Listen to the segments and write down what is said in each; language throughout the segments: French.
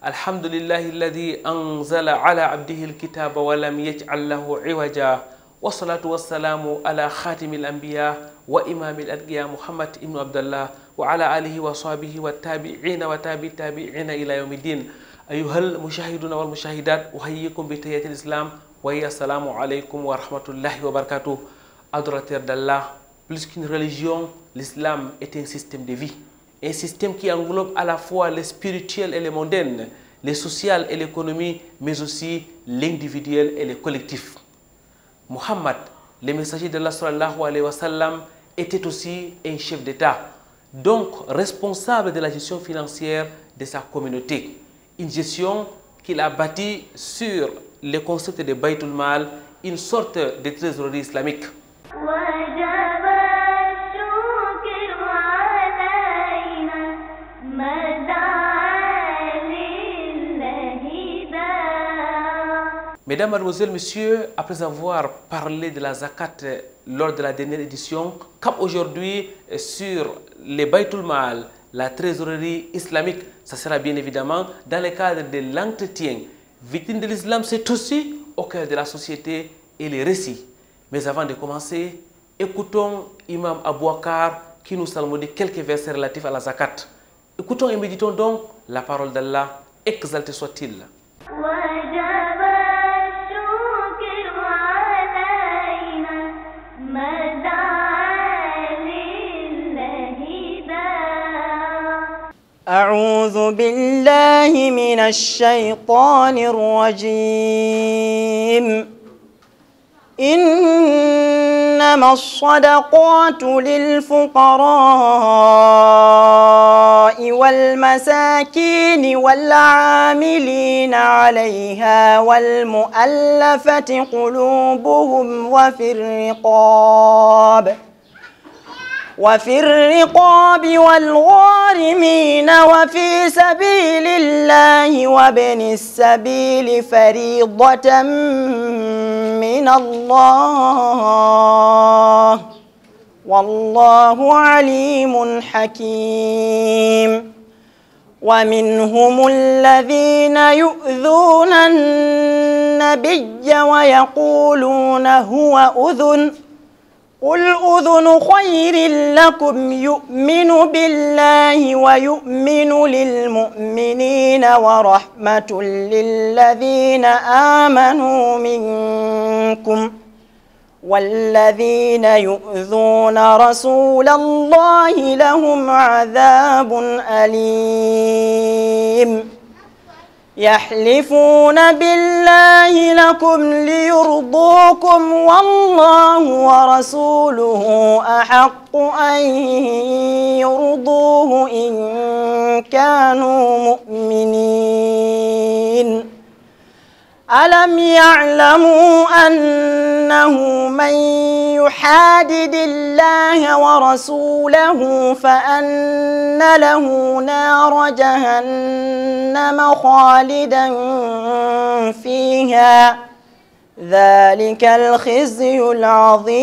الحمد لله الذي أنزل على عبده الكتاب ولم يجعل له عوجا والصلاة والسلام على خاتم الأنبياء وإمام الأتقياء محمد بن عبد الله وعلى آله وصحبه والتابعين التابعين إلى يوم الدين. أيها المشاهدون والمشاهدات أحييكم بتحية الإسلام وهي السلام عليكم ورحمة الله وبركاته. Adorateur d'Allah, plus qu'une religion, l'islam est un système de vie. Un système qui englobe à la fois les spirituels et les mondains, les social et l'économie, mais aussi l'individuel et le collectif. Muhammad, le messager d'Allah sallallahu alayhi wa sallam, était aussi un chef d'État, donc responsable de la gestion financière de sa communauté. Une gestion qu'il a bâtie sur le concept de Baytul Mal, une sorte de trésorerie islamique. Mesdames, Mademoiselles, Messieurs, après avoir parlé de la zakat lors de la dernière édition, comme aujourd'hui sur les Baytul Mal, la trésorerie islamique, ça sera bien évidemment dans le cadre de l'entretien. Victime de l'islam, c'est aussi au cœur de la société et les récits. Mais avant de commencer, écoutons Imam Abouakar qui nous salmodie quelques versets relatifs à la zakat. Écoutons et méditons donc la parole d'Allah, exalté soit-il. أعوذ بالله من الشيطان الرجيم إنما الصدقات للفقراء والمساكين والعاملين عليها والمؤلفة قلوبهم وفي الرقاب والغارمين وفي سبيل الله وابن السبيل فريضة من الله والله عليم حكيم. ومنهم الذين يؤذون النبي ويقولون هو أذن قل أذن خير لكم يؤمن بالله ويؤمن للمؤمنين ورحمة للذين آمنوا منكم والذين يؤذون رسول الله لهم عذاب أليم. يحلفون بالله لكم ليرضوكم والله ورسوله أحق أن يرضوه إن كانوا مؤمنين. ألم يعلموا أنه من يحادد الله ورسوله فأن له نار جهنم خالدا فيها ذلك الخزي العظيم.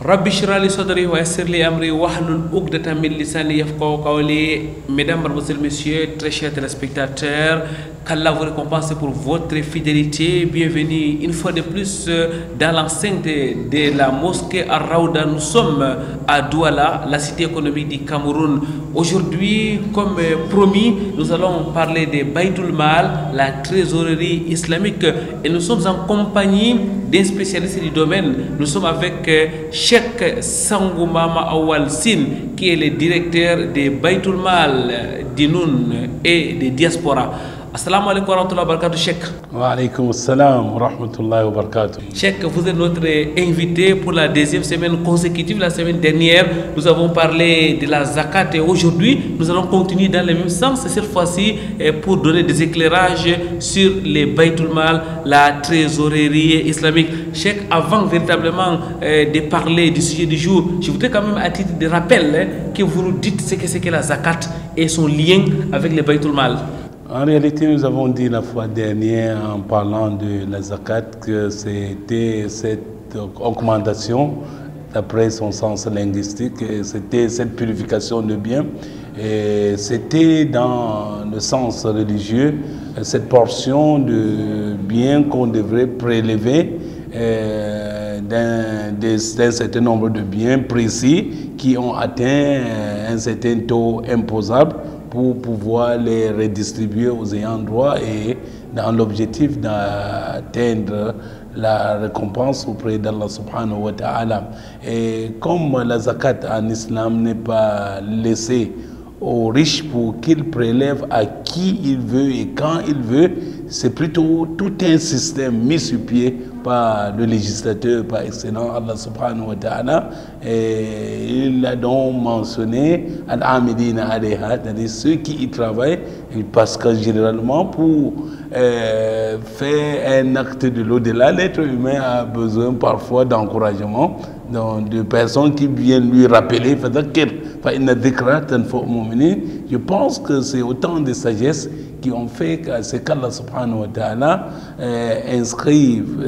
Rabbi shrah li sadri wa yassir li amri wahlul uqdatan min lisani yafqahu qawli. Mesdames, Mademoiselles, Messieurs, très chers téléspectateurs, qu'Allah vous récompense pour votre fidélité. Bienvenue une fois de plus dans l'enceinte de la mosquée Ar-Raouda. Nous sommes à Douala, la cité économique du Cameroun. Aujourd'hui, comme promis, nous allons parler de Baytul Mal, la trésorerie islamique. Et nous sommes en compagnie d'un spécialiste du domaine. Nous sommes avec Cheikh Sangoumama Awal Sin, qui est le directeur de Baytul Mal, d'Inoun et de Diaspora. Assalamu alaikum wa rahmatullahi wa barakatuh, Cheikh. Wa alaikum assalam wa rahmatullahi wa barakatuh. Cheikh, vous êtes notre invité pour la deuxième semaine consécutive. La semaine dernière, nous avons parlé de la zakat et aujourd'hui, nous allons continuer dans le même sens. Cette fois-ci, pour donner des éclairages sur les Baytul Mal, la trésorerie islamique. Cheikh, avant véritablement de parler du sujet du jour, je voudrais quand même à titre de rappel que vous nous dites ce que c'est que la zakat et son lien avec les Baytul Mal. En réalité, nous avons dit la fois dernière en parlant de la zakat que c'était cette augmentation, d'après son sens linguistique, c'était cette purification de biens. Et c'était dans le sens religieux, cette portion de biens qu'on devrait prélever d'un certain nombre de biens précis qui ont atteint un certain taux imposable pour pouvoir les redistribuer aux ayants droit et dans l'objectif d'atteindre la récompense auprès d'Allah subhanahu wa ta'ala. Et comme la zakat en islam n'est pas laissée aux riches pour qu'ils prélèvent à qui il veut et quand il veut, c'est plutôt tout un système mis sur pied par le législateur par excellence, Allah subhanahu wa ta'ala. Et il a donc mentionné Al-Amidina alayha, c'est-à-dire ceux qui y travaillent, parce que généralement pour faire un acte de l'au-delà, l'être humain a besoin parfois d'encouragement, de personnes qui viennent lui rappeler. Je pense que c'est autant de sagesse qui ont fait que c'est qu'Allah subhanahu wa ta'ala inscrive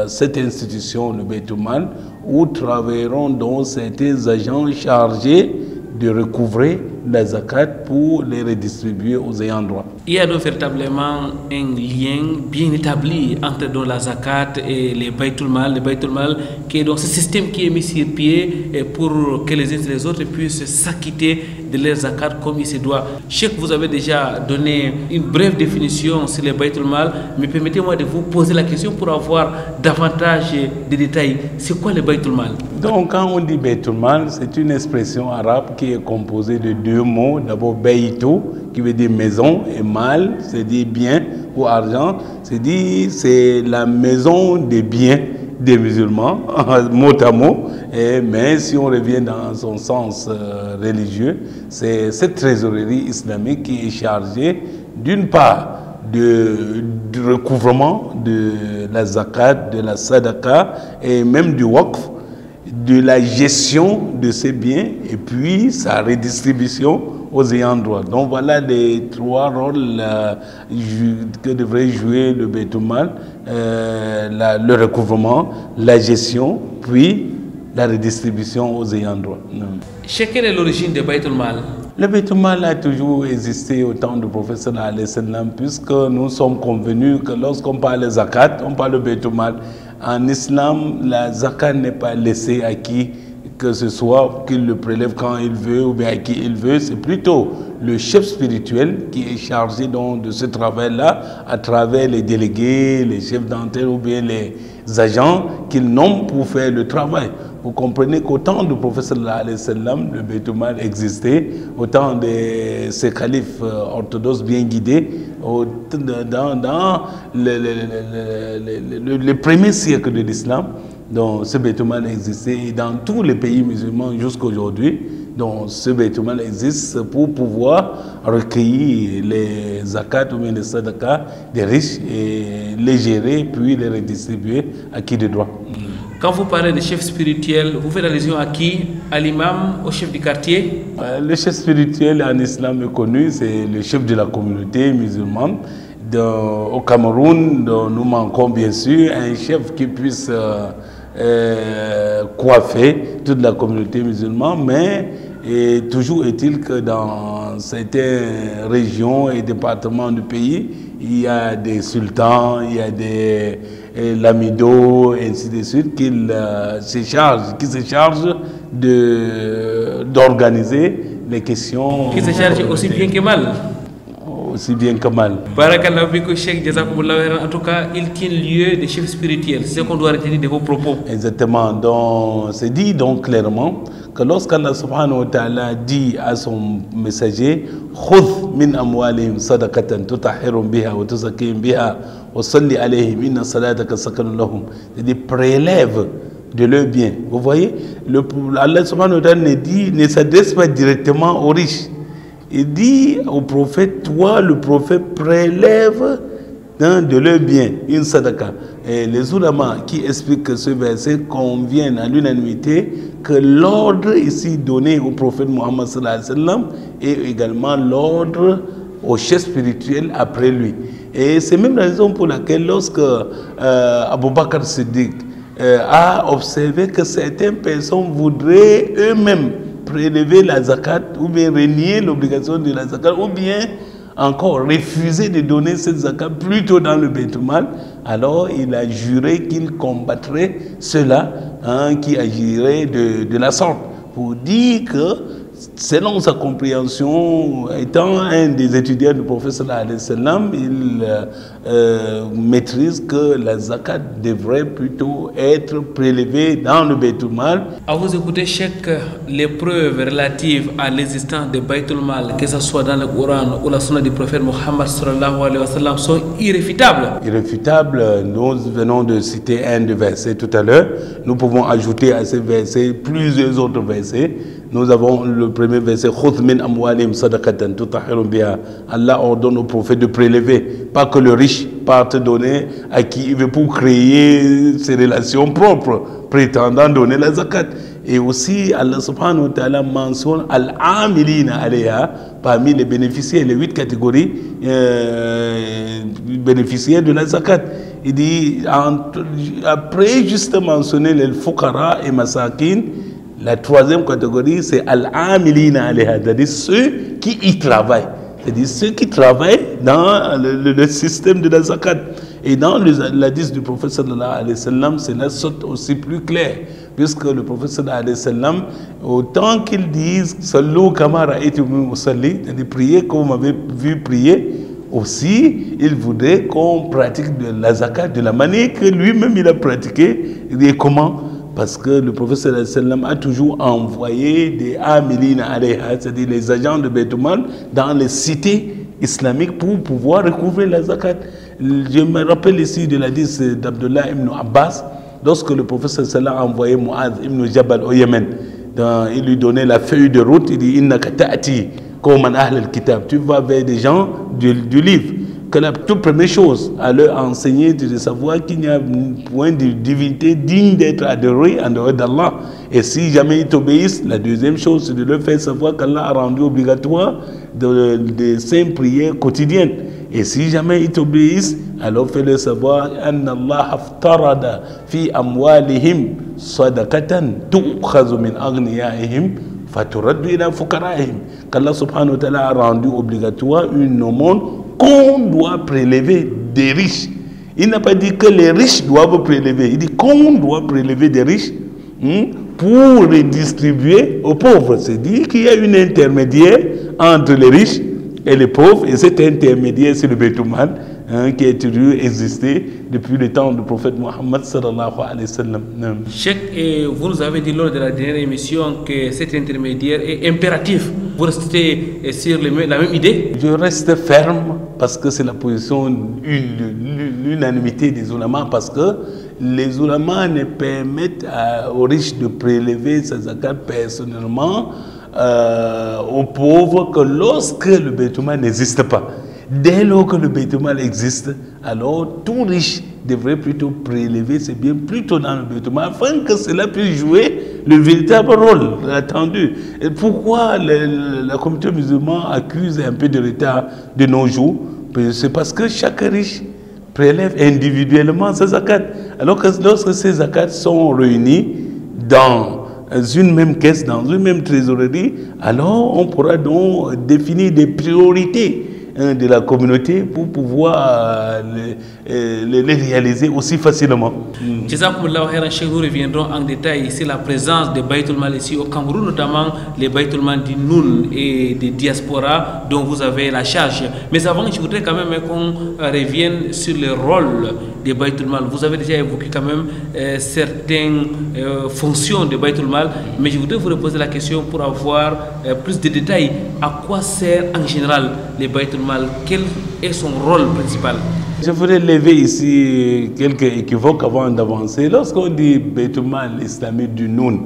cette institution, le Baytul Mal, où travailleront donc certains agents chargés de recouvrer la zakat pour les redistribuer aux ayants droit. Il y a donc véritablement un lien bien établi entre donc la zakat et les Baytul Mal. Le Baytul Mal qui est donc ce système qui est mis sur pied pour que les uns et les autres puissent s'acquitter de leurs zakat comme il se doit. Cheikh, vous avez déjà donné une brève définition sur les Baytul Mal, mais permettez-moi de vous poser la question pour avoir davantage de détails. C'est quoi le Baytul Mal? Donc quand on dit Baytul Mal, c'est une expression arabe qui est composée de deux mots. D'abord Baytu, qui veut dire maison, et Mal, c'est dire bien ou argent, c'est la maison des biens des musulmans, mot à mot. Mais si on revient dans son sens religieux, c'est cette trésorerie islamique qui est chargée d'une part du recouvrement de la zakat, de la sadaqa et même du waqf, de la gestion de ces biens et puis sa redistribution aux ayants droit. Donc voilà les trois rôles que devrait jouer le Baytul Mal, le recouvrement, la gestion, puis la redistribution aux ayants droit. Quelle est l'origine du Baytul Mal? Le Baytul Mal a toujours existé au temps du prophète sallallahu alayhi wa sallam, puisque nous sommes convenus que lorsqu'on parle de zakat, on parle de Baytul Mal. En islam, la zakat n'est pas laissée à qui que ce soit, qu'il le prélève quand il veut ou bien à qui il veut. C'est plutôt le chef spirituel qui est chargé donc de ce travail-là à travers les délégués, les chefs d'antenne ou bien les agents qu'il nomme pour faire le travail. Vous comprenez qu'au temps du prophète sallallahu alayhi wa sallam, le Baytul Mal existait, au temps de ces califes orthodoxes bien guidés, dans le premier siècle de l'islam, donc ce Baytul Mal existait et dans tous les pays musulmans jusqu'à aujourd'hui. Donc ce Baytul Mal existe pour pouvoir recueillir les zakats ou bien les sadaqas des riches et les gérer puis les redistribuer à qui de droit. Quand vous parlez de chef spirituel, vous faites allusion à qui? À l'imam, au chef du quartier? Le chef spirituel en islam est connu, c'est le chef de la communauté musulmane. Au Cameroun, nous manquons bien sûr un chef qui puisse coiffer toute la communauté musulmane, mais toujours est-il que dans certaines régions et départements du pays, il y a des sultans, il y a des lamidos, et ainsi de suite, qui se chargent d'organiser les questions. Qui se chargent aussi bien que mal. Aussi bien que mal. Barakallahu fikou, Cheikh, jazakumullahu khairan. En tout cas, il tient lieu de chef spirituel. C'est ce qu'on doit retenir de vos propos. Exactement. Donc, c'est dit donc clairement que lorsqu'Allah subhanahu wa ta'ala dit à son messager khudh min amwalihim sadaqatan tutahhirum biha wa tuzakkihim biha wa salli alayhim inna salataka sakanun lahum, c'est-à-dire prélève de leurs biens. Vous voyez, Allah subhanahu wa ta'ala ne s'adresse pas directement aux riches. Il dit au prophète, toi le prophète prélève de leurs biens une sadaqa. Et les ulama qui expliquent que ce verset convient à l'unanimité que l'ordre ici donné au prophète Muhammad sallallahu alayhi wa sallam est également l'ordre aux chefs spirituels après lui. Et c'est même la raison pour laquelle lorsque Abu Bakr Siddiq a observé que certaines personnes voudraient eux-mêmes prélever la zakat ou bien renier l'obligation de la zakat ou bien encore refuser de donner cette zakat plutôt dans le Beit Mal, alors il a juré qu'il combattrait ceux-là qui agiraient de la sorte, pour dire que selon sa compréhension, étant un des étudiants du prophète sallallahu alayhi wa sallam, il maîtrise que la zakat devrait plutôt être prélevée dans le Beit Mal. À vous écouter, Cheikh, les preuves relatives à l'existence de Beit Mal, que ce soit dans le Coran ou la sunna du prophète Mohammed sallallahu alayhi wa sallam, sont irréfutables. Irréfutables, nous venons de citer un des versets tout à l'heure. Nous pouvons ajouter à ces versets plusieurs autres versets. Nous avons le premier verset, Allah ordonne au prophète de prélever, pas que le riche parte donner à qui il veut pour créer ses relations propres, prétendant donner la zakat. Et aussi, Allah subhanahu wa ta'ala mentionne al-amilina alayha, parmi les bénéficiaires, les 8 catégories bénéficiaires de la zakat. Il dit, après juste mentionner les fuqara et masakin, la troisième catégorie, c'est al-amilina alayha, c'est-à-dire ceux qui y travaillent. C'est-à-dire ceux qui travaillent dans le système de la zakat. Et dans l'hadith du prophète sallallahu alayhi wa sallam, cela saute aussi plus clair. Puisque le prophète sallallahu alayhi wa sallam, autant qu'ils disent « Sallu kama ra'aytumuni usalli », c'est-à-dire prier comme vous m'avez vu prier, aussi, il voudrait qu'on pratique de la zakat de la manière que lui-même il a pratiqué. Et comment? Parce que le prophète sallallahu alayhi wa sallam a toujours envoyé des amilina alayha, c'est-à-dire les agents de Beit Mal, dans les cités islamiques pour pouvoir recouvrer la zakat. Je me rappelle ici de l'hadith d'Abdullah ibn Abbas, lorsque le prophète sallallahu alayhi wa sallam a envoyé Mu'adh ibn Jabal au Yémen. Il lui donnait la feuille de route, il dit « Innaka ta'ati qawman ahl al-kitab » tu vas vers des gens du livre. Que la toute première chose à leur enseigner, c'est de savoir qu'il n'y a point de divinité digne d'être adorée en dehors d'Allah. Et si jamais ils t'obéissent, la deuxième chose, c'est de leur faire savoir qu'Allah a rendu obligatoire des saintes prières quotidiennes. Et si jamais ils t'obéissent, alors fais-leur savoir Anna Allah aftarada fi amwalihim sadaqatan tu'khazu min aghniyaihim faturaddu ila fuqaraihim. Qu'Allah subhanahu wa ta'ala a rendu obligatoire une aumône qu'on doit prélever des riches. Il n'a pas dit que les riches doivent prélever. Il dit qu'on doit prélever des riches pour redistribuer aux pauvres. C'est-à-dire qu'il y a une intermédiaire entre les riches et les pauvres. Et cet intermédiaire, c'est le Beit Mal, qui a toujours existé depuis le temps du prophète Mohammed sallallahu alayhi wa sallam. Cheikh, vous nous avez dit lors de la dernière émission que cet intermédiaire est impératif. Vous restez sur la même idée? Je reste ferme parce que c'est la position l'unanimité des oulémas, parce que les oulémas ne permettent aux riches de prélever sa zakat personnellement aux pauvres que lorsque le Beit Mal n'existe pas. Dès lors que le Beit Mal existe, alors tout riche devrait plutôt prélever ses biens plutôt dans le Beit Mal afin que cela puisse jouer le véritable rôle attendu. Et pourquoi la communauté musulmane accuse un peu de retard de nos jours? C'est parce que chaque riche prélève individuellement ses zakats. Alors que lorsque ces zakats sont réunis dans une même caisse, dans une même trésorerie, alors on pourra donc définir des priorités de la communauté pour pouvoir les réaliser aussi facilement. Nous reviendrons en détail sur la présence de Beit Mal ici au Cameroun, notamment les Beit Mal du Noun et des diasporas dont vous avez la charge. Mais avant, je voudrais quand même qu'on revienne sur le rôle de Beit Mal. Vous avez déjà évoqué quand même certaines fonctions de Beit Mal, mais je voudrais vous reposer la question pour avoir plus de détails. À quoi sert en général les Beit Mal? Quel est son rôle principal? Je voudrais lever ici quelques équivoques avant d'avancer. Lorsqu'on dit Beit Mal islamique du Noun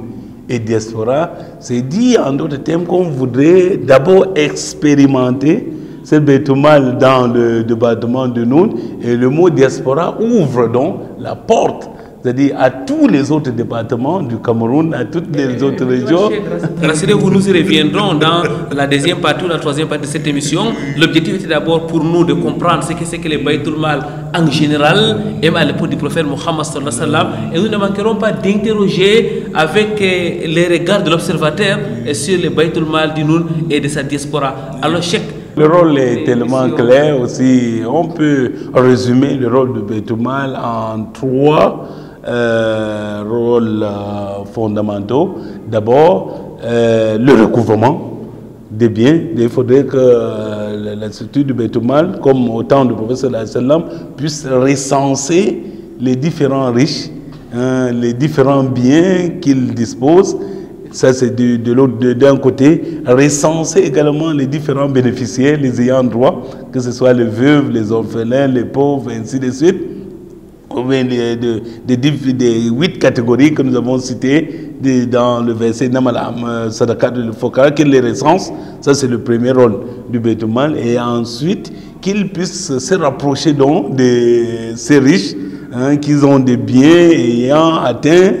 et diaspora, c'est dit en d'autres termes qu'on voudrait d'abord expérimenter ce Beit Mal dans le département de Noun, et le mot diaspora ouvre donc la porte c'est-à-dire à tous les autres départements du Cameroun, à toutes les autres régions. Rassurez-vous, nous y reviendrons dans la deuxième partie ou la troisième partie de cette émission. L'objectif était d'abord pour nous de comprendre ce que c'est que les Baytul Mal en général, et à l'époque du prophète Mohammed sallallahu alayhi wa sallam. Et nous ne manquerons pas d'interroger avec les regards de l'observateur sur les Baytul Mal du Noun et de sa diaspora. Alors, Cheikh, le rôle est tellement clair aussi. On peut résumer le rôle du Baytul Mal en trois rôles fondamentaux. D'abord, le recouvrement des biens. Il faudrait que la structure du Baytul Mal, comme au temps du prophète sallallahu alayhi wa sallam, puisse recenser les différents riches, les différents biens qu'ils disposent. Ça, c'est d'un côté. Recenser également les différents bénéficiaires, les ayants droit, que ce soit les veuves, les orphelins, les pauvres, ainsi de suite. Des 8 catégories que nous avons citées dans le verset Namalam Sadakat de Fokara, qu'il les recense. Ça, c'est le premier rôle du Baytul Mal. Et ensuite, qu'ils puissent se rapprocher donc de ces riches, qu'ils ont des biens ayant atteint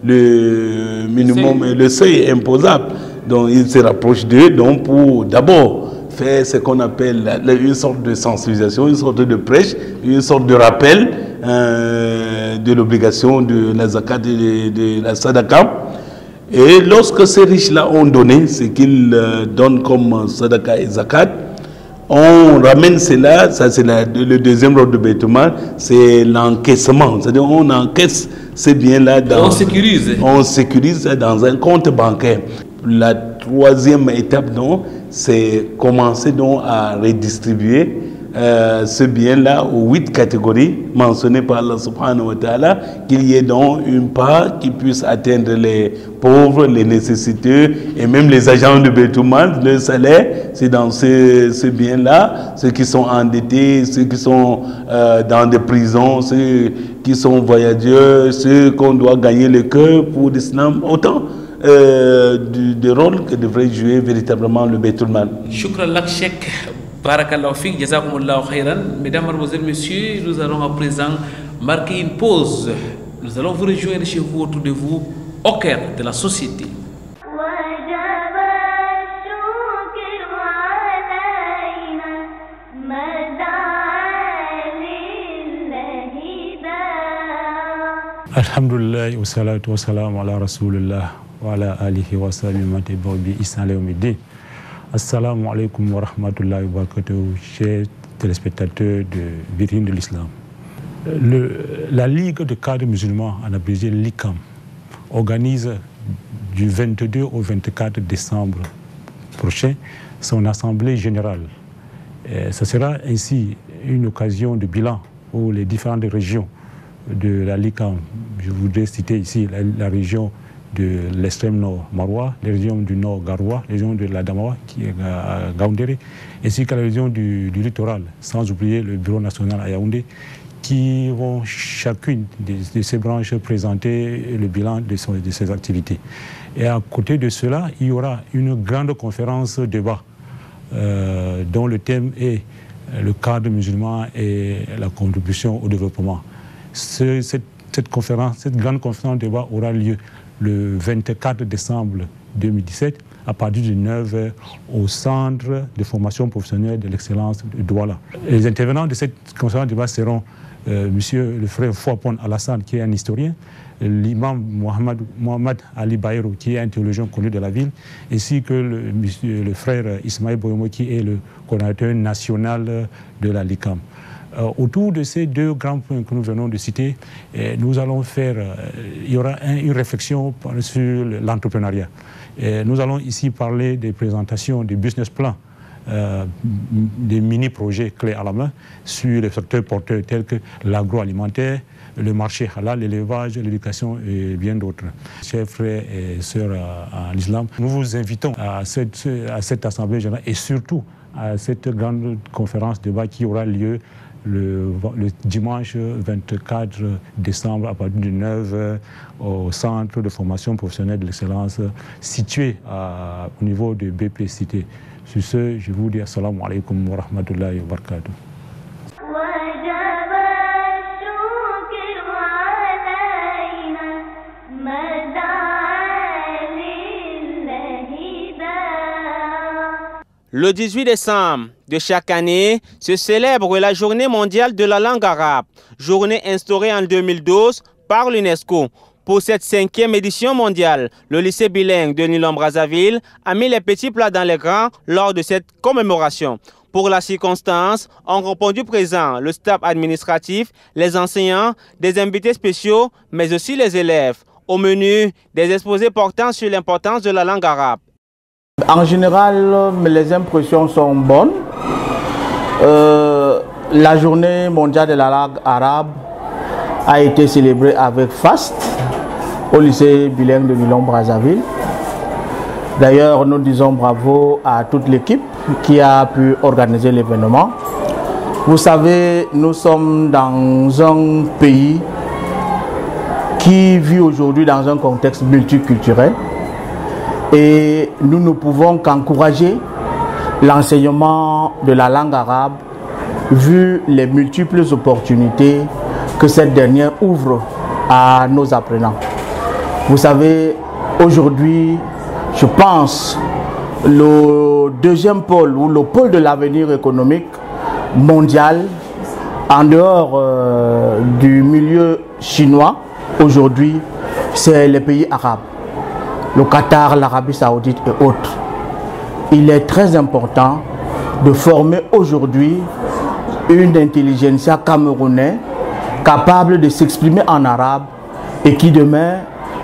le minimum, le seuil imposable. Donc, ils se rapprochent d'eux donc pour d'abord faire ce qu'on appelle une sorte de sensibilisation, une sorte de prêche, une sorte de rappel de l'obligation de la zakat et de la sadaka. Et lorsque ces riches-là ont donné ce qu'ils donnent comme sadaka et zakat, on ramène cela, ça c'est le deuxième rôle de Baytul Mal, c'est l'encaissement. C'est-à-dire on encaisse ces biens-là dans... On sécurise dans un compte bancaire. La troisième étape, donc, c'est commencer donc à redistribuer ce bien-là aux 8 catégories mentionnées par Allah subhanahu wa ta'ala, qu'il y ait donc une part qui puisse atteindre les pauvres, les nécessiteux et même les agents de Baytul Mal. Le salaire, c'est dans ce bien-là, ceux qui sont endettés, ceux qui sont dans des prisons, ceux qui sont voyageurs, ceux qu'on doit gagner le cœur pour l'islam, autant de rôle que devrait jouer véritablement le Baytul Mal. Shukran lak Cheikh, barakallahu fik, jazakumullahu khairan. Mesdames, mademoiselles, messieurs, nous allons à présent marquer une pause. Nous allons vous rejoindre chez vous, autour de vous, au cœur de la société. Alhamdulillah wa salatu wa salam ala rasulillah wa ala alihi wa sahbihi bi ihsan ila yawmiddin. Assalamu alaikum wa rahmatullahi wa barakatuh, chers téléspectateurs de Vitrine de l'Islam. La Ligue de cadres musulmans, en abrégé l'ICAM, organise du 22 au 24 décembre prochain son assemblée générale. Ce sera ainsi une occasion de bilan pour les différentes régions de la LICAM. Je voudrais citer ici la région de l'extrême nord Marois, la région du nord Garoua, la région de la Damawa qui est à Gaoundéré, ainsi que la région du littoral, sans oublier le bureau national à Yaoundé, qui vont chacune de ces branches présenter le bilan de ces activités. Et à côté de cela, il y aura une grande conférence débat dont le thème est le cadre musulman et la contribution au développement. Cette grande conférence débat aura lieu le 24 décembre 2017 à partir de 9h au Centre de formation professionnelle de l'excellence de Douala. Les intervenants de cette conférence débat seront monsieur le frère Fouapon Alassane, qui est un historien, l'imam Mohamed Ali Bayrou, qui est un théologien connu de la ville, ainsi que le frère Ismaël Boyomo, qui est le coordinateur national de la LICAM. Autour de ces deux grands points que nous venons de citer, nous allons faire, il y aura une réflexion sur l'entrepreneuriat. Nous allons ici parler des présentations des business plans, des mini-projets clés à la main sur les secteurs porteurs tels que l'agroalimentaire, le marché halal, l'élevage, l'éducation et bien d'autres. Chers frères et sœurs en islam, nous vous invitons à cette assemblée générale et surtout à cette grande conférence débat qui aura lieu le dimanche 24 décembre à partir de 9h au Centre de formation professionnelle de l'excellence situé au niveau de BP Cité. Sur ce, je vous dis assalamu alaikum wa rahmatullahi wa barakatuh. Le 18 décembre de chaque année se célèbre la Journée mondiale de la langue arabe, journée instaurée en 2012 par l'UNESCO. Pour cette 5e édition mondiale, le lycée bilingue de Nilon-Brazzaville a mis les petits plats dans les grands lors de cette commémoration. Pour la circonstance, ont répondu présent le staff administratif, les enseignants, des invités spéciaux, mais aussi les élèves. Au menu, des exposés portant sur l'importance de la langue arabe. En général, les impressions sont bonnes. La journée mondiale de la langue arabe a été célébrée avec faste au lycée bilingue de Nilon-Brazzaville. D'ailleurs, nous disons bravo à toute l'équipe qui a pu organiser l'événement. Vous savez, nous sommes dans un pays qui vit aujourd'hui dans un contexte multiculturel. Et nous ne pouvons qu'encourager l'enseignement de la langue arabe vu les multiples opportunités que cette dernière ouvre à nos apprenants. Vous savez, aujourd'hui, je pense, le deuxième pôle ou le pôle de l'avenir économique mondial en dehors du milieu chinois, aujourd'hui, c'est les pays arabes. Le Qatar, l'Arabie Saoudite et autres. Il est très important de former aujourd'hui une intelligentsia camerounaise capable de s'exprimer en arabe et qui demain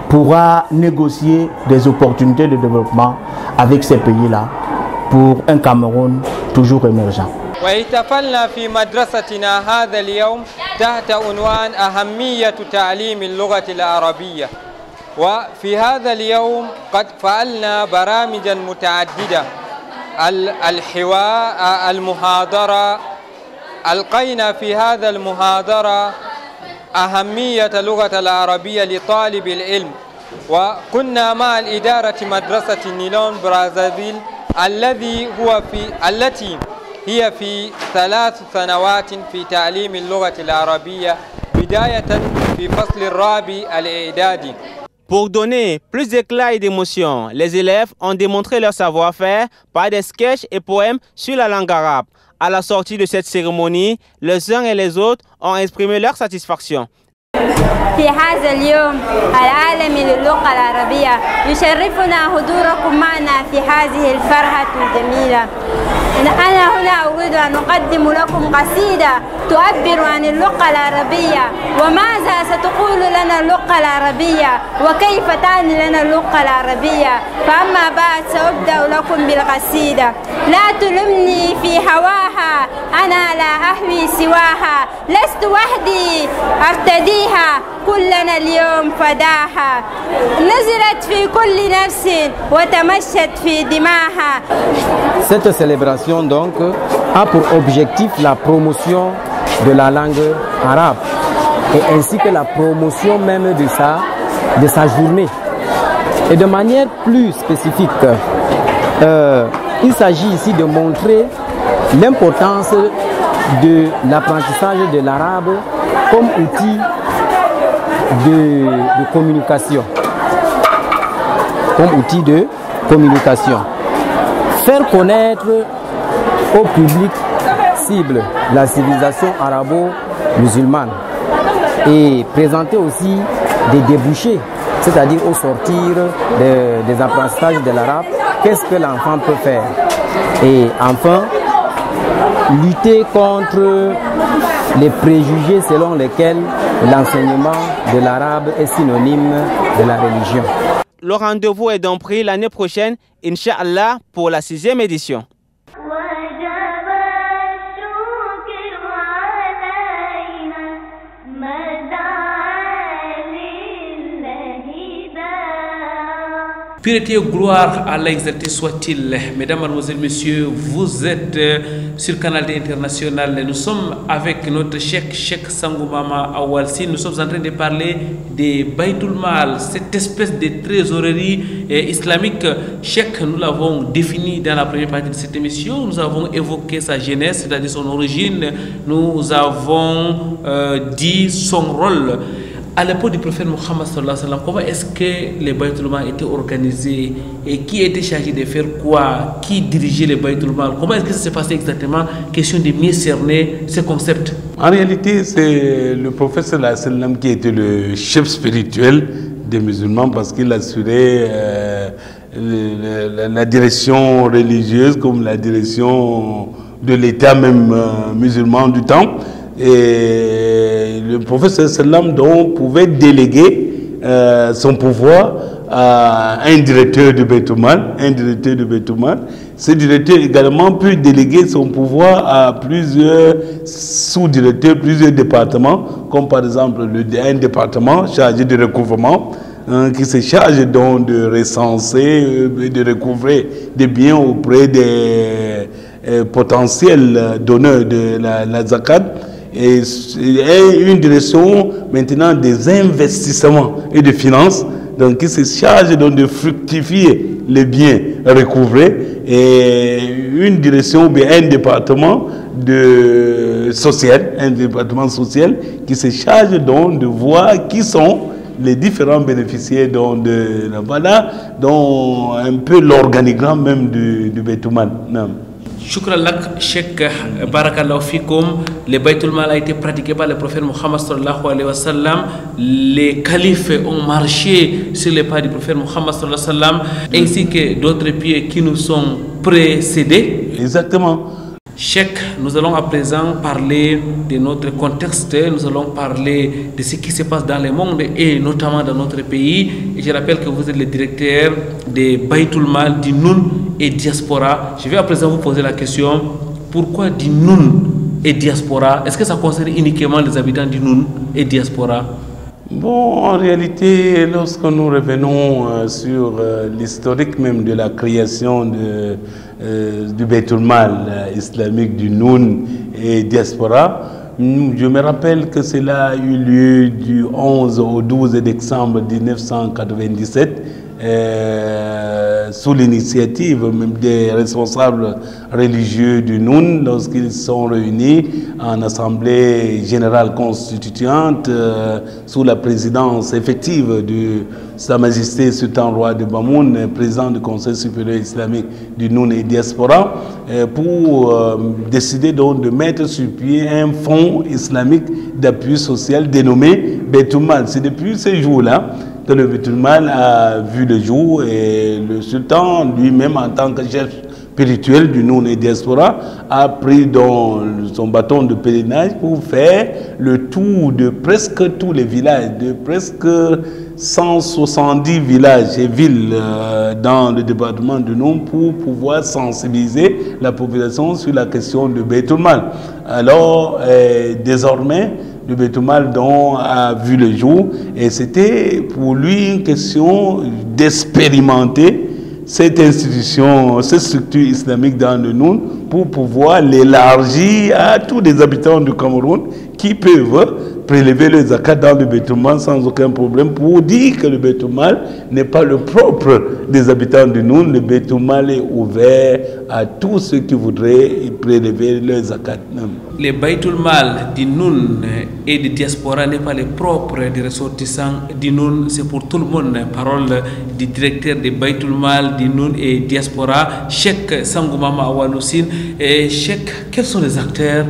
pourra négocier des opportunités de développement avec ces pays-là pour un Cameroun toujours émergent. واحتفلنا في مدرستنا هذا اليوم تحت عنوان أهمية تعليم اللغة العربية. وفي هذا اليوم قد فعلنا برامجا متعددة. الحوار، المحاضرة، ألقينا في هذا المحاضرة أهمية اللغة العربية لطالب العلم. وكنا مع الإدارة مدرسة نيلون برازافيل التي هي في 3 سنوات في تعليم اللغة العربية بداية في فصل الرابع الإعدادي. Pour donner plus d'éclat et d'émotion, les élèves ont démontré leur savoir-faire par des sketchs et poèmes sur la langue arabe. À la sortie de cette cérémonie, les uns et les autres ont exprimé leur satisfaction. في هذا اليوم العالمي للغة العربية يشرفنا حضوركم معنا في هذه الفرحة الجميلة. أنا هنا أريد أن أقدم لكم قصيدة تعبر عن اللغة العربية وماذا ستقول لنا اللغة العربية وكيف تعني لنا اللغة العربية. فأما بعد سأبدأ لكم بالقصيدة. لا تلمني في هواها أنا لا أهوي سواها لست وحدي أرتديها كلنا اليوم فداها نزلت في كل نفس وتمشت في دماها. Cette célébration donc a pour objectif la promotion de la langue arabe et ainsi que la promotion même de sa journée. Et de manière plus spécifique, il s'agit ici de montrer l'importance de l'apprentissage de l'arabe comme outil de communication. Comme outil de communication. Faire connaître au public cible la civilisation arabo-musulmane et présenter aussi des débouchés, c'est-à-dire au sortir des apprentissages de l'arabe, qu'est-ce que l'enfant peut faire. Et enfin, lutter contre les préjugés selon lesquels l'enseignement de l'arabe est synonyme de la religion. Le rendez-vous est donc pris l'année prochaine, Inch'Allah, pour la 6e édition. Purité et gloire à l'exalté soit-il. Mesdames, Mademoiselles, Messieurs, vous êtes sur Canal D International. Nous sommes avec notre Cheikh Sangoumama Awalsi. Nous sommes en train de parler des Baytul Mal, cette espèce de trésorerie islamique. Cheikh, nous l'avons défini dans la première partie de cette émission. Nous avons évoqué sa genèse, c'est-à-dire son origine. Nous avons dit son rôle. À l'époque du prophète Mohammed sallallahu alayhi wa sallam, comment est-ce que les Baytul Mal étaient organisés et qui était chargé de faire quoi? Qui dirigeait les Baytul Mal? Comment est-ce que ça s'est passé exactement? Question de mieux cerner ce concept. En réalité, c'est le prophète sallallahu alayhi wa sallam qui était le chef spirituel des musulmans parce qu'il assurait la direction religieuse comme la direction de l'État même musulman du temps. Et le prophète sallam donc pouvait déléguer son pouvoir à un directeur de Baytul Mal, Ce directeur également peut déléguer son pouvoir à plusieurs sous-directeurs, plusieurs départements, comme par exemple un département chargé de recouvrement, qui se charge donc de recenser et de recouvrer des biens auprès des potentiels donneurs de la zakat. Et une direction maintenant des investissements et de finances, donc qui se charge donc de fructifier les biens recouvrés, et une direction ou bien un département social, qui se charge donc de voir qui sont les différents bénéficiaires donc voilà donc un peu l'organigramme même du Baytul Mal. Shukran lak, Cheikh Barakallahu Fikoum. Le Baytul Mal a été pratiqué par le prophète Mohammed sallallahu alayhi wa sallam. Les califes ont marché sur les pas du prophète Mohammed sallallahu alayhi wa sallam, ainsi que d'autres pieds qui nous sont précédés. Exactement. Cheikh, nous allons à présent parler de notre contexte, nous allons parler de ce qui se passe dans le monde et notamment dans notre pays. Et je rappelle que vous êtes le directeur des Baytul Mal, Dinoun et Diaspora. Je vais à présent vous poser la question, pourquoi Dinoun et Diaspora? Est-ce que ça concerne uniquement les habitants Dinoun et Diaspora? Bon, en réalité, lorsque nous revenons sur l'historique même de la création du Baytul Mal islamique du Noun et Diaspora, je me rappelle que cela a eu lieu du 11 au 12 décembre 1997 sous l'initiative même des responsables religieux du Noun, lorsqu'ils sont réunis en assemblée générale constituante sous la présidence effective de Sa Majesté Sultan Roi de Bamoun, président du Conseil supérieur islamique du Noun et Diaspora, pour décider donc de mettre sur pied un fonds islamique d'appui social dénommé Baytul Mal. C'est depuis ce jour-là que le Baytul Mal a vu le jour, et le sultan lui-même, en tant que chef spirituel du Noun et Diaspora, a pris dans son bâton de pèlerinage pour faire le tour de presque tous les villages, de presque 170 villages et villes dans le département du Noun, pour pouvoir sensibiliser la population sur la question du Baytul Mal. Alors, désormais, le Baytul Mal donc a vu le jour, et c'était pour lui une question d'expérimenter cette institution, cette structure islamique dans le Noun, pour pouvoir l'élargir à tous les habitants du Cameroun qui peuvent prélever le zakat dans le Baytul Mal sans aucun problème, pour dire que le Baytul Mal n'est pas le propre des habitants du Noun. Le Baytul Mal est ouvert à tous ceux qui voudraient prélever le zakat. Le Baytul Mal du Noun et de Diaspora n'est pas le propre des ressortissants du Noun, c'est pour tout le monde. Parole du directeur des Baytul Mal du Noun et Diaspora, Cheikh Sangoumama Awanoussine. Et Cheikh, quels sont les acteurs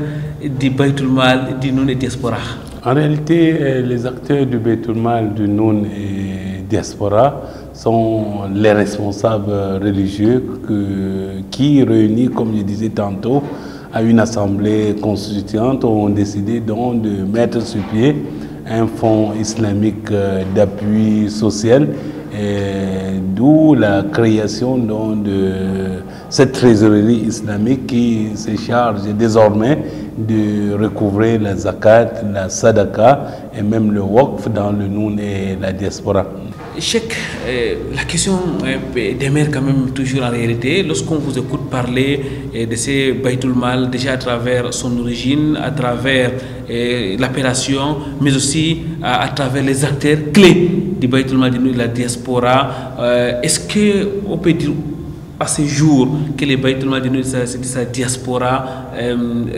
du Baytul Mal du Noun et Diaspora? En réalité, les acteurs du Baytul Mal du Noun et Diaspora sont les responsables religieux qui, réunis, comme je disais tantôt, à une assemblée constituante, ont décidé donc de mettre sur pied un fonds islamique d'appui social, d'où la création donc de cette trésorerie islamique qui se charge désormais de recouvrer la zakat, la sadaka et même le waqf dans le Noun et la Diaspora. Cheikh, la question demeure quand même toujours en réalité. Lorsqu'on vous écoute parler de ces Baytul Mal, déjà à travers son origine, à travers l'appellation, mais aussi à travers les acteurs clés du Baytul Mal de la Diaspora, est-ce qu'on peut dire à ce jour que les Bayt al-Mal de sa diaspora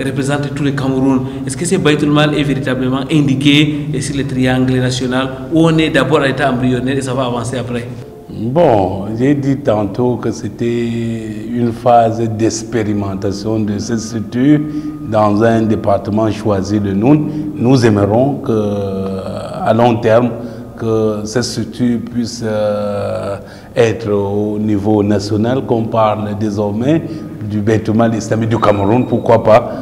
représentent tout le Cameroun, est-ce que ce Bayt al-Mal est véritablement indiqué sur le triangle national ou on est d'abord à l'état embryonnaire et ça va avancer après? Bon, j'ai dit tantôt que c'était une phase d'expérimentation de cette structure dans un département choisi de nous. Nous aimerons qu'à long terme, que cette structure puisse être au niveau national, qu'on parle désormais du Bayt al-Mal islamique du Cameroun, pourquoi pas.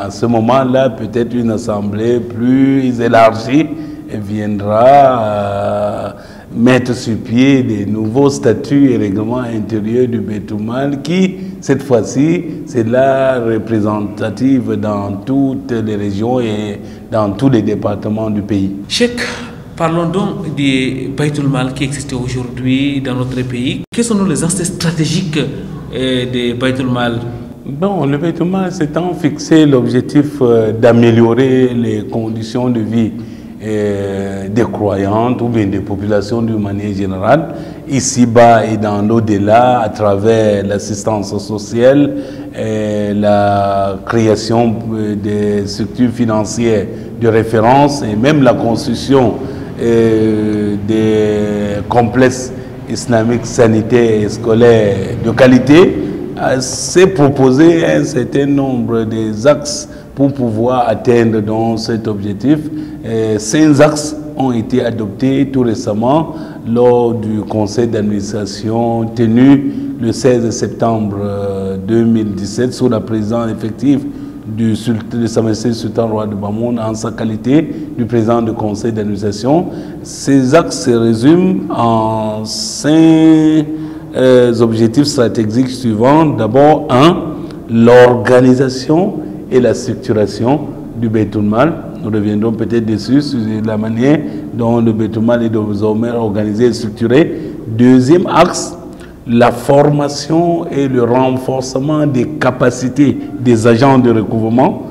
À ce moment-là, peut-être une assemblée plus élargie viendra mettre sur pied des nouveaux statuts et règlements intérieurs du Bayt al-Mal qui, cette fois-ci, c'est la représentative dans toutes les régions et dans tous les départements du pays. Cheikh, parlons donc des Bayt al-Mal qui existent aujourd'hui dans notre pays. Quels sont les aspects stratégiques des Bayt al-Mal? Bon, le Bayt al-Mal s'étant fixé l'objectif d'améliorer les conditions de vie des croyantes ou bien des populations d'une manière générale, ici-bas et dans l'au-delà, à travers l'assistance sociale, la création des structures financières de référence et même la construction des complexes islamiques sanitaires et scolaires de qualité, s'est proposé un certain nombre d'axes pour pouvoir atteindre donc cet objectif. 5 axes ont été adoptés tout récemment lors du conseil d'administration tenu le 16 septembre 2017 sous la présidence effective de Sa Majesté Sultan Roi de Bamoun en sa qualité du président du conseil d'administration. Ces axes se résument en 5 objectifs stratégiques suivants. D'abord, 1, l'organisation et la structuration du Bayt al-Mal. Nous reviendrons peut-être dessus sur la manière dont le Bayt al-Mal est désormais organisé et structuré. Deuxième axe, la formation et le renforcement des capacités des agents de recouvrement.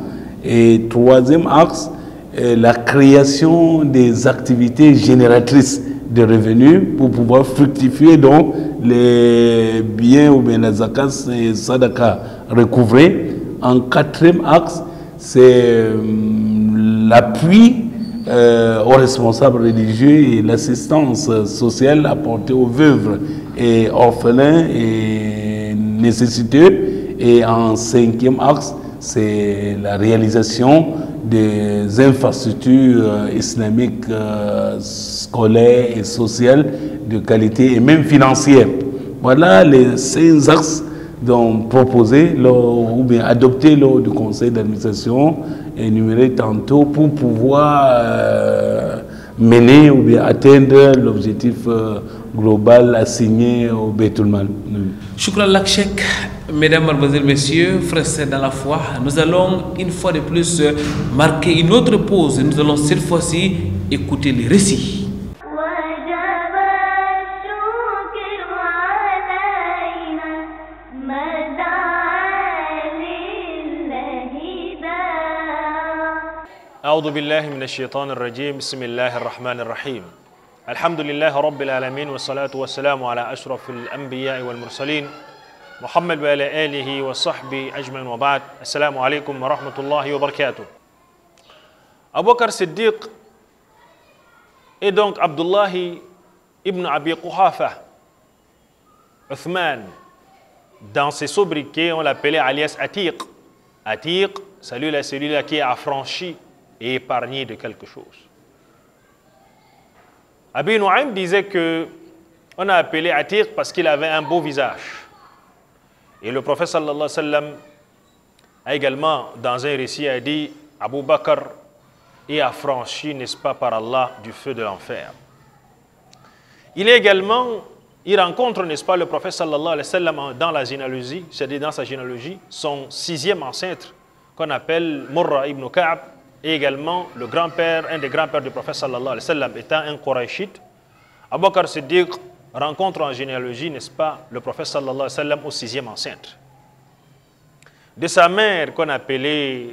Et troisième axe, la création des activités génératrices de revenus pour pouvoir fructifier donc les biens ou bien les zakas et sadaka recouvrés. En quatrième axe, c'est l'appui aux responsables religieux et l'assistance sociale apportée aux veuves et orphelins et nécessiteux. Et en cinquième axe, c'est la réalisation des infrastructures islamiques scolaires et sociales de qualité et même financières. Voilà les 5 axes donc proposés ou bien adoptés lors du conseil d'administration énuméré tantôt pour pouvoir mener ou bien atteindre l'objectif global assigné au Bayt al-Mal. Shukran lak Cheikh. Mesdames, Mademoiselles, Messieurs, frères dans la foi, nous allons une fois de plus marquer une autre pause. Nous allons cette fois-ci écouter les récits. أعوذ بالله من الشيطان الرجيم بسم الله الرحمن الرحيم الحمد لله رب العالمين والصلاة والسلام على أشرف الأنبياء والمرسلين محمد وعلى آله وصحبه أجمعين وبعد السلام عليكم ورحمة الله وبركاته. Abu Bakr Siddiq et donc Abdullahi ibn Abi Quhafa, Uthman, dans ses sobriquets, on l'appelait alias Atiq. Atiq, celui-là qui est affranchi et épargné de quelque chose. Abi Nu'aym disait que on a appelé Atiq parce qu'il avait un beau visage. Et le prophète sallallahu alayhi wa sallam a également, dans un récit, a dit Abu Bakr est affranchi, n'est-ce pas, par Allah du feu de l'enfer. Il rencontre, n'est-ce pas, le prophète sallallahu alayhi wa sallam dans la généalogie, c'est-à-dire dans sa généalogie, son 6e ancêtre qu'on appelle Murra ibn Ka'b, et également le grand-père, un des grands-pères du prophète sallallahu alayhi wa sallam, étant un Qurayshite. Abu Bakr Siddiq rencontre en généalogie, n'est-ce pas, le prophète sallallahu alayhi wa sallam au 6e ancêtre. De sa mère qu'on appelait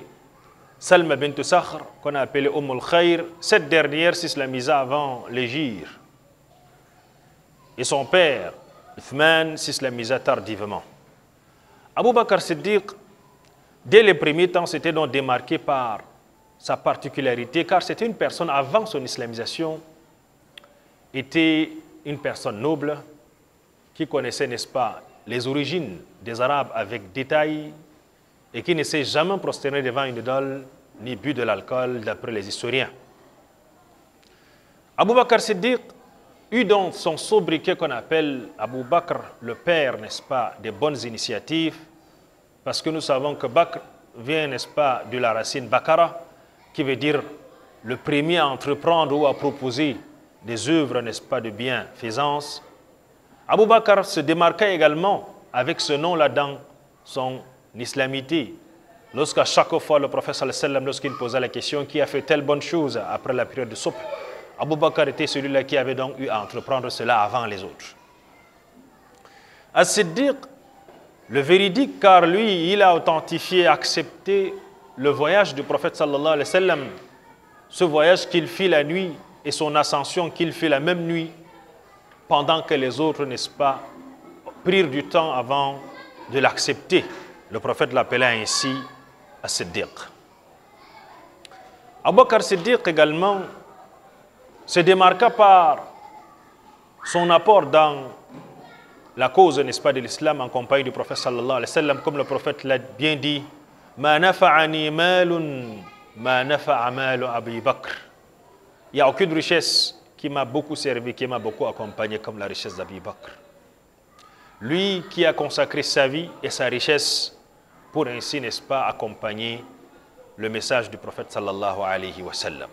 Salma bint Sakhr, qu'on appelait Umm al-Khayr, cette dernière s'islamisa avant l'hégire. Et son père, Uthman s'islamisa tardivement. Abu Bakr Siddiq, dès les premiers temps, s'était donc démarqué par sa particularité, car c'était une personne, avant son islamisation, était une personne noble, qui connaissait, n'est-ce pas, les origines des Arabes avec détail, et qui ne s'est jamais prosterné devant une idole, ni bu de l'alcool, d'après les historiens. Abu Bakr Siddiq eut donc son sobriquet qu'on appelle Abu Bakr, le père, n'est-ce pas, des bonnes initiatives, parce que nous savons que Bakr vient, n'est-ce pas, de la racine Bakara, qui veut dire le premier à entreprendre ou à proposer des œuvres, n'est-ce pas, de bienfaisance. Abu Bakr se démarqua également avec ce nom-là dans son islamité. Lorsqu'à chaque fois le prophète sallallahu alayhi wa sallam, lorsqu'il posa la question qui a fait telle bonne chose après la période de Subh, Abu Bakr était celui-là qui avait donc eu à entreprendre cela avant les autres. As-Siddiq, le véridique, car lui, il a authentifié, accepté le voyage du prophète sallallahu alayhi wa sallam, ce voyage qu'il fit la nuit et son ascension qu'il fit la même nuit, pendant que les autres, n'est-ce pas, prirent du temps avant de l'accepter. Le prophète l'appela ainsi As-Siddiq. Abu Bakr Siddiq également se démarqua par son apport dans la cause, n'est-ce pas, de l'islam en compagnie du prophète sallallahu alayhi wa sallam, comme le prophète l'a bien dit, Ma nafa'ani malun, ma nafa'a malu Abi Bakr. Il n'y a aucune richesse qui m'a beaucoup servi, qui m'a beaucoup accompagné comme la richesse d'Abi Bakr. Lui qui a consacré sa vie et sa richesse pour ainsi, n'est-ce pas, accompagner le message du prophète sallallahu alayhi wa sallam.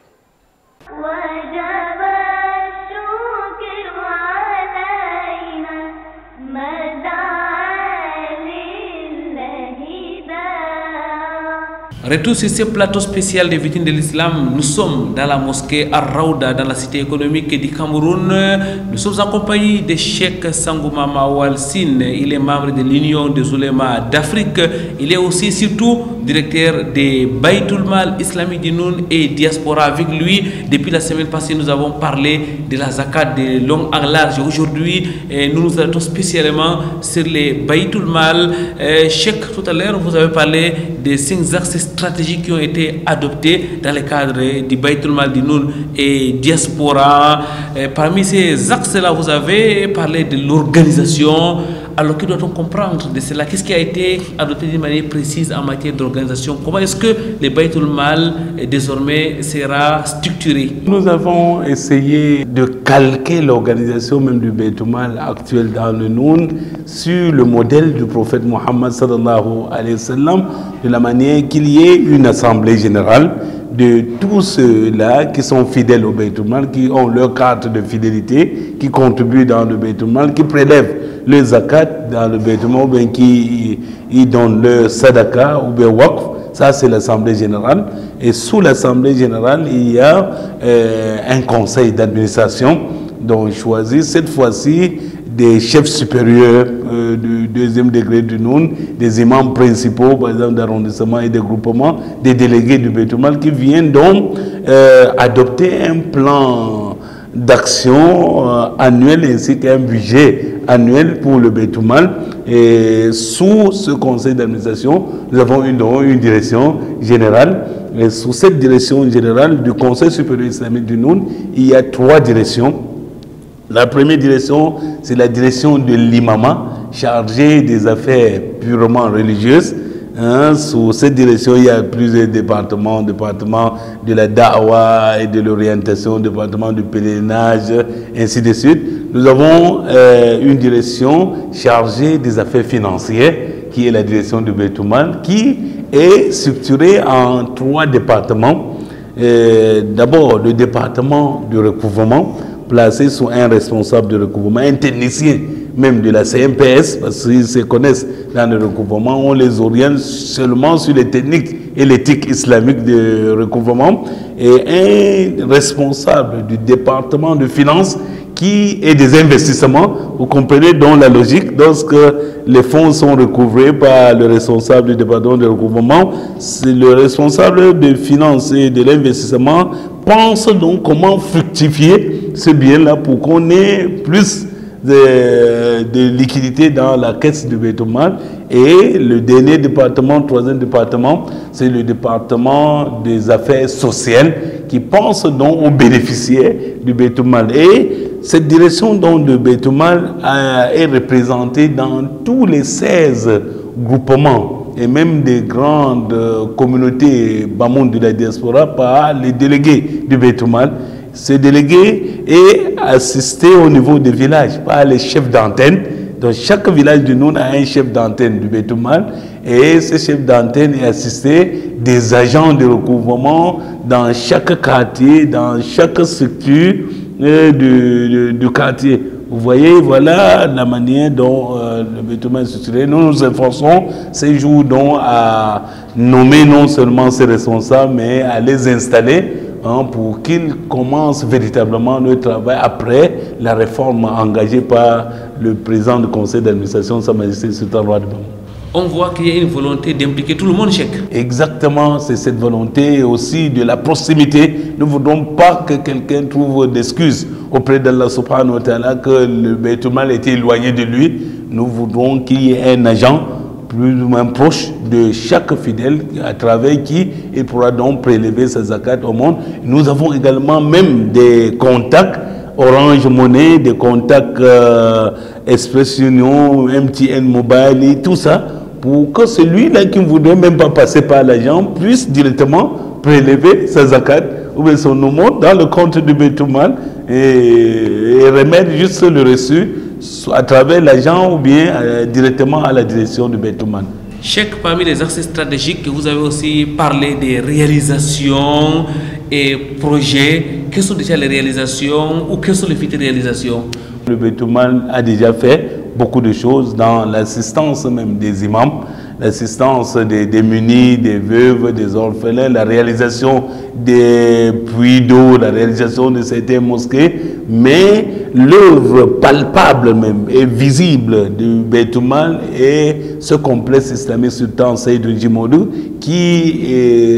Retour sur ce plateau spécial des victimes de l'islam. Nous sommes dans la mosquée Ar-Raouda, dans la cité économique du Cameroun. Nous sommes en compagnie de Cheikh Sangouma Mawal Sine. Il est membre de l'Union des oulémas d'Afrique. Il est aussi surtout directeur des Baytul Mal Islamique du Noun et Diaspora. Avec lui, depuis la semaine passée, nous avons parlé de la zakat de long en large. Aujourd'hui, nous nous arrêtons spécialement sur les Baytul Mal. Cheikh, tout à l'heure, vous avez parlé des 5 axes stratégiques qui ont été adoptés dans le cadre du Baytul Mal du Noun et Diaspora. Parmi ces axes-là, vous avez parlé de l'organisation. Alors, que doit-on comprendre de cela? Qu'est-ce qui a été adopté d'une manière précise en matière d'organisation? Comment est-ce que le Baytul Mal désormais sera structuré? Nous avons essayé de calquer l'organisation même du Baytul Mal actuel dans le Noun sur le modèle du prophète Mohammed sallallahu alayhi wa sallam, de la manière qu'il y ait une assemblée générale de tous ceux-là qui sont fidèles au Baytul Mal, qui ont leur carte de fidélité, qui contribuent dans le Baytul Mal, qui prélèvent le zakat dans le Baytul Mal, ou bien qui donnent leur sadaka ou bien waqf. Ça, c'est l'Assemblée générale. Et sous l'Assemblée générale, il y a un conseil d'administration dont choisit cette fois-ci des chefs supérieurs du 2e degré du Noun, des imams principaux, par exemple, d'arrondissement et de groupement, des délégués du Baytul Mal qui viennent donc adopter un plan d'action annuel ainsi qu'un budget annuel pour le Baytul Mal. Et sous ce conseil d'administration, nous avons une direction générale. Et sous cette direction générale du Conseil supérieur islamique du Noun, il y a 3 directions. La première direction, c'est la direction de l'imama, chargée des affaires purement religieuses. Sous cette direction, il y a plusieurs départements, département de la da'wa et de l'orientation, département du pèlerinage, ainsi de suite. Nous avons une direction chargée des affaires financières, qui est la direction du Baytul Mal, qui est structurée en 3 départements. D'abord, le département du recouvrement, placé sous un responsable de recouvrement, un technicien même de la CMPS, parce qu'ils se connaissent dans le recouvrement, on les oriente seulement sur les techniques et l'éthique islamique de recouvrement, et un responsable du département de finances qui est des investissements. Vous comprenez donc la logique. Lorsque les fonds sont recouvrés par le responsable du département de recouvrement, c'est le responsable de finances et de l'investissement pense donc comment fructifier ce bien-là pour qu'on ait plus de liquidités dans la caisse du Beit-el Mal. Et le dernier département, troisième département, c'est le département des affaires sociales qui pense donc aux bénéficiaires du Beit-el Mal. Et cette direction donc de Beit-el Mal est représentée dans tous les 16 groupements et même des grandes communautés Bamoun de la diaspora par les délégués du Beit-el Mal. Ce délégué est assisté au niveau des villages par les chefs d'antenne. Donc chaque village de nous a un chef d'antenne du Beit-el Mal et ce chef d'antenne est assisté des agents de recouvrement dans chaque quartier, dans chaque structure du quartier. Vous voyez, voilà la manière dont le Beit-el Mal est structuré. Nous nous efforçons ces jours donc à nommer non seulement ces responsables, mais à les installer pour qu'ils commencent véritablement le travail après la réforme engagée par le président du conseil d'administration, Sa Majesté Sultan Roi de Bamou. On voit qu'il y a une volonté d'impliquer tout le monde, Cheikh. Exactement, c'est cette volonté aussi de la proximité. Nous ne voudrons pas que quelqu'un trouve d'excuses auprès d'Allah subhanahu wa ta'ala que le Beit-el Mal était éloigné de lui. Nous voudrons qu'il y ait un agent plus ou moins proche de chaque fidèle à travers qui il pourra donc prélever sa zakat au monde. Nous avons également même des contacts Orange Money, des contacts Express Union, MTN Mobile et tout ça pour que celui-là qui ne voudrait même pas passer par l'agent puisse directement prélever sa zakat ou bien son aumône dans le compte du Beit-el Mal et remettre juste le reçu à travers l'agent ou bien directement à la direction du Beit-el Mal. Cheikh, parmi les axes stratégiques, vous avez aussi parlé des réalisations et projets. Quelles sont déjà les réalisations ou quelles sont les futures réalisations? Le Beit-el Mal a déjà fait beaucoup de choses dans l'assistance même des imams, l'assistance des démunis, des veuves, des orphelins, la réalisation des puits d'eau, la réalisation de certaines mosquées, mais l'œuvre palpable même et visible du Beit-el Mal est ce complexe islamique Sultan Seydou Djimodou qui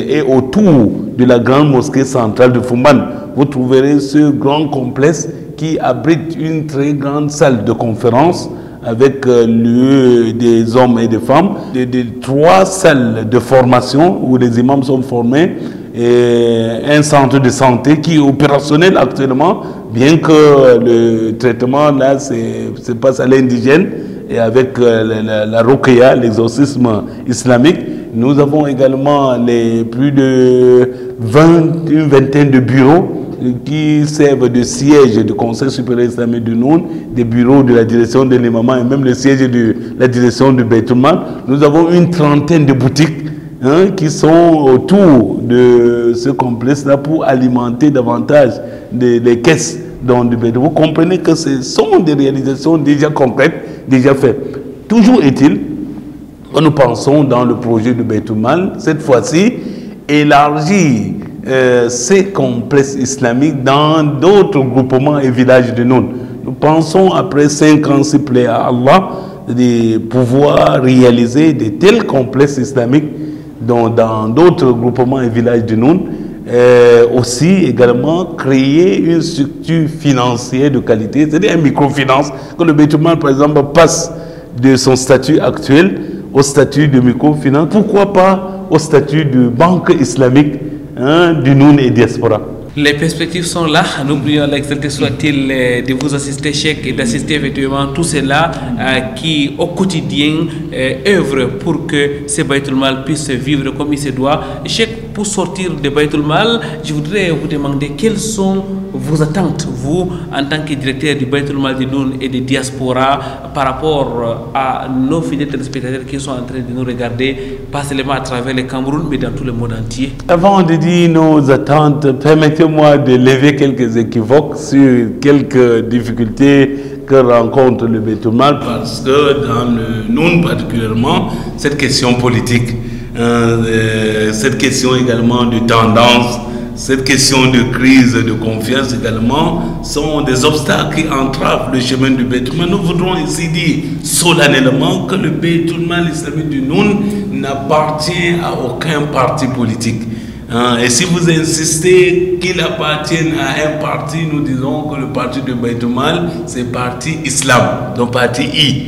est autour de la grande mosquée centrale de Foumban. Vous trouverez ce grand complexe qui abrite une très grande salle de conférence avec lieu des hommes et des femmes, de 3 salles de formation où les imams sont formés et un centre de santé qui est opérationnel actuellement, bien que le traitement là se passe à l'indigène et avec la ruqya, l'exorcisme islamique. Nous avons également plus de une vingtaine de bureaux qui servent de siège du Conseil supérieur islamique du Noun, des bureaux de la direction de l'imam et même le siège de la direction du Beit-el Mal. Nous avons une trentaine de boutiques qui sont autour de ce complexe-là pour alimenter davantage les caisses du Beit-el Mal. Vous comprenez que ce sont des réalisations déjà concrètes, déjà faites. Toujours est-il que nous pensons dans le projet du Beit-el Mal, cette fois-ci, élargir ces complexes islamiques dans d'autres groupements et villages de Noun. Nous pensons, après 5 ans, s'il plaît à Allah, de pouvoir réaliser de tels complexes islamiques dans d'autres groupements et villages de Noun. Aussi, également, créer une structure financière de qualité, c'est-à-dire une microfinance, que le Beit-el Mal, par exemple, passe de son statut actuel au statut de microfinance. Pourquoi pas au statut de banque islamique du Noun et diaspora. Les perspectives sont là. Nous prions l'exalté soit-il de vous assister, Cheikh, et d'assister effectivement tous ceux-là qui au quotidien œuvrent pour que ce Beit-el Mal puisse vivre comme il se doit. Cheikh, pour sortir de Beit-el Mal, je voudrais vous demander quelles sont vos attentes, vous, en tant que directeur du Beit-el Mal du Noun et de diaspora, par rapport à nos fidèles téléspectateurs qui sont en train de nous regarder, pas seulement à travers le Cameroun, mais dans tout le monde entier. Avant de dire nos attentes, permettez-moi de lever quelques équivoques sur quelques difficultés que rencontre le Beit-el Mal, parce que dans le Noun particulièrement, cette question politique, cette question également de tendance, cette question de crise, de confiance également, sont des obstacles qui entravent le chemin du Beit-el Mal. Nous voudrons ici dire solennellement que le Beit-el Mal islamique du Noun n'appartient à aucun parti politique. Et si vous insistez qu'il appartienne à un parti, nous disons que le parti de Baytul Mal, c'est le parti islam, donc parti I.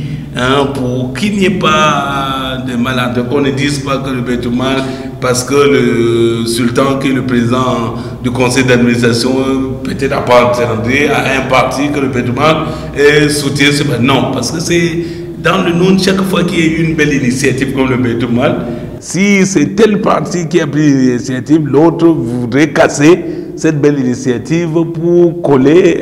Pour qu'il n'y ait pas de malade, qu'on ne dise pas que le Baytul Mal, parce que le sultan qui est le président du conseil d'administration peut-être appartiendrait à un parti que le Baytul Mal soutient. Non, parce que c'est dans le nom, chaque fois qu'il y a une belle initiative comme le Baytul Mal, si c'est tel parti qui a pris l'initiative, l'autre voudrait casser cette belle initiative pour coller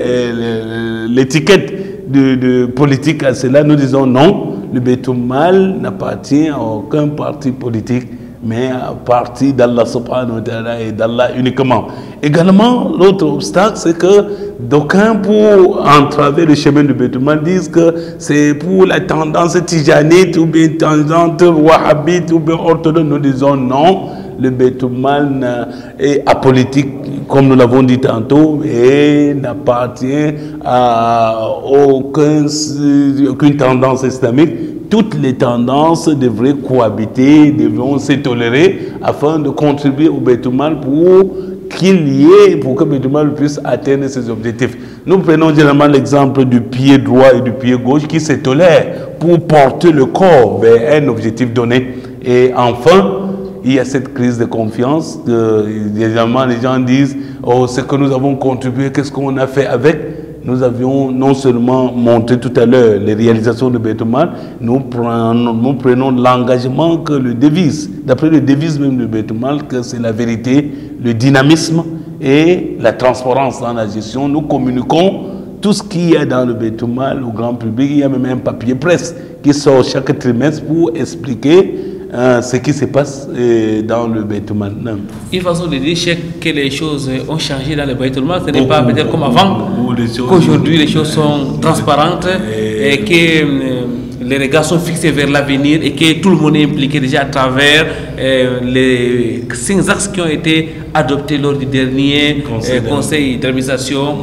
l'étiquette de politique à cela. Nous disons non, le Baytul Mal n'appartient à aucun parti politique, mais à partir d'Allah subhanahu wa ta'ala et d'Allah uniquement. Également, l'autre obstacle, c'est que d'aucuns, pour entraver le chemin du Baytul Mal, disent que c'est pour la tendance tijanite ou bien tendance wahhabite ou bien orthodoxe. Nous disons non, le Baytul Mal est apolitique, comme nous l'avons dit tantôt, et n'appartient à aucune tendance islamique. Toutes les tendances devraient cohabiter, devront se tolérer afin de contribuer au Baytul Mal pour qu'il y ait, pour que Baytul Mal puisse atteindre ses objectifs. Nous prenons généralement l'exemple du pied droit et du pied gauche qui se tolèrent pour porter le corps vers un objectif donné. Et enfin, il y a cette crise de confiance. Généralement, les gens disent « Oh, ce que nous avons contribué, qu'est-ce qu'on a fait avec ?» Nous avions non seulement montré tout à l'heure les réalisations de Baytul Mal, nous prenons l'engagement que le devise, d'après le devise même de Baytul Mal, que c'est la vérité, le dynamisme et la transparence dans la gestion. Nous communiquons tout ce qu'il y a dans le Baytul Mal au grand public. Il y a même un papier presse qui sort chaque trimestre pour expliquer ce qui se passe dans le Baytul Mal. Une façon de dire que les choses ont changé dans le Baytul Mal, ce n'est pas peut-être comme avant, qu'aujourd'hui les choses sont transparentes et que les regards sont fixés vers l'avenir et que tout le monde est impliqué déjà à travers les 5 axes qui ont été adoptés lors du dernier conseil d'administration.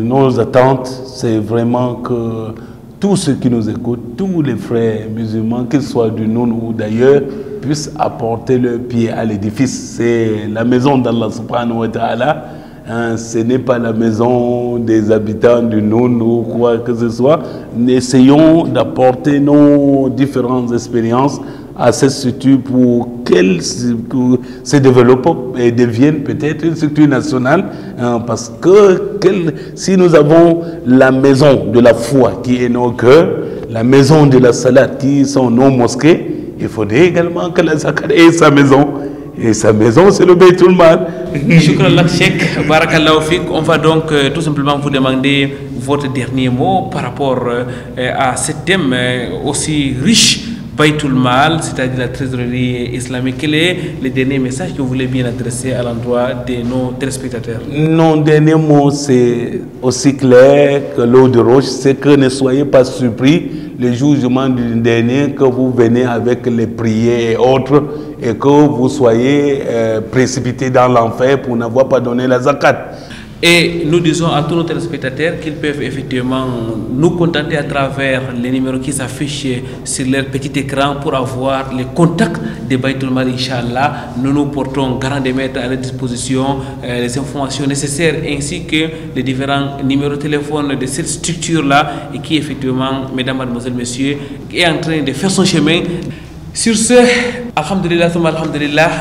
Nos attentes, c'est vraiment que tous ceux qui nous écoutent, tous les frères musulmans, qu'ils soient du Noun ou d'ailleurs, puissent apporter leur pied à l'édifice. C'est la maison d'Allah subhanahu wa ta'ala. Ce n'est pas la maison des habitants du Noun ou quoi que ce soit. Essayons d'apporter nos différentes expériences à cette structure pour qu'elle se développe et devienne peut-être une structure nationale, parce que si nous avons la maison de la foi qui est nos cœurs, la maison de la salat qui sont nos mosquées, il faudrait également que la zakat ait sa maison. Et sa maison, c'est le Baytul Mal. Shukran lak Cheikh, barakallahu fik. On va donc tout simplement vous demander votre dernier mot par rapport à ce thème aussi riche, Baytul Mal, c'est-à-dire la trésorerie islamique. Quel est le dernier message que vous voulez bien adresser à l'endroit de nos téléspectateurs? Mon dernier mot, c'est aussi clair que l'eau de roche, c'est que ne soyez pas surpris le jugement du dernier, que vous venez avec les prières et autres, et que vous soyez précipités dans l'enfer pour n'avoir pas donné la zakat. Et nous disons à tous nos téléspectateurs qu'ils peuvent effectivement nous contacter à travers les numéros qui s'affichent sur leur petit écran pour avoir les contacts de Baytul Mal, Inch'Allah. Nous nous portons garant de mettre à leur disposition les informations nécessaires ainsi que les différents numéros de téléphone de cette structure-là et qui effectivement, mesdames, mademoiselles, messieurs, est en train de faire son chemin. Sur ce, alhamdulillah,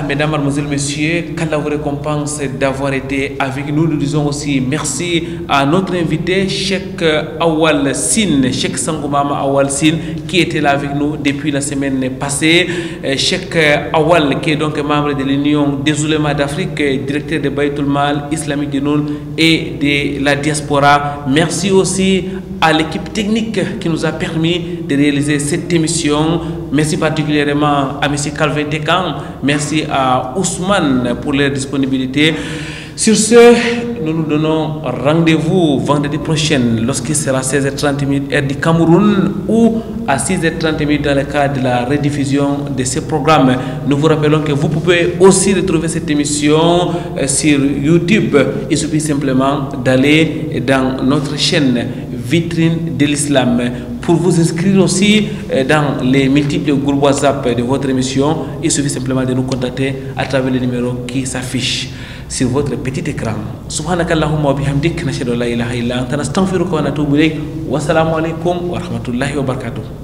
mesdames, mademoiselles, messieurs, qu'Allah vous récompense d'avoir été avec nous. Nous disons aussi merci à notre invité, Cheikh Awal Sine, Cheikh Sangoumama Awal Sine, qui était là avec nous depuis la semaine passée. Cheikh Awal, qui est donc membre de l'Union des oulémas d'Afrique, directeur de Baytul Mal islamique de Noun et de la diaspora. Merci aussi à l'équipe technique qui nous a permis de réaliser cette émission. Merci particulièrement à M. Calvin Tekan. Merci à Ousmane pour leur disponibilité. Sur ce, nous nous donnons rendez-vous vendredi prochain lorsqu'il sera 16h30 heure du Cameroun ou à 6h30 dans le cadre de la rediffusion de ce programme. Nous vous rappelons que vous pouvez aussi retrouver cette émission sur YouTube. Il suffit simplement d'aller dans notre chaîne vitrine de l'islam. Pour vous inscrire aussi dans les multiples groupes WhatsApp de votre émission, il suffit simplement de nous contacter à travers le numéro qui s'affiche sur votre petit écran. Subhanakallahumma wa bihamdik, nashhadu an la ilaha illa anta, nastaghfiruka wa natubu ilayk. Wassalamu alaikum wa rahmatullahi wa barakatuh.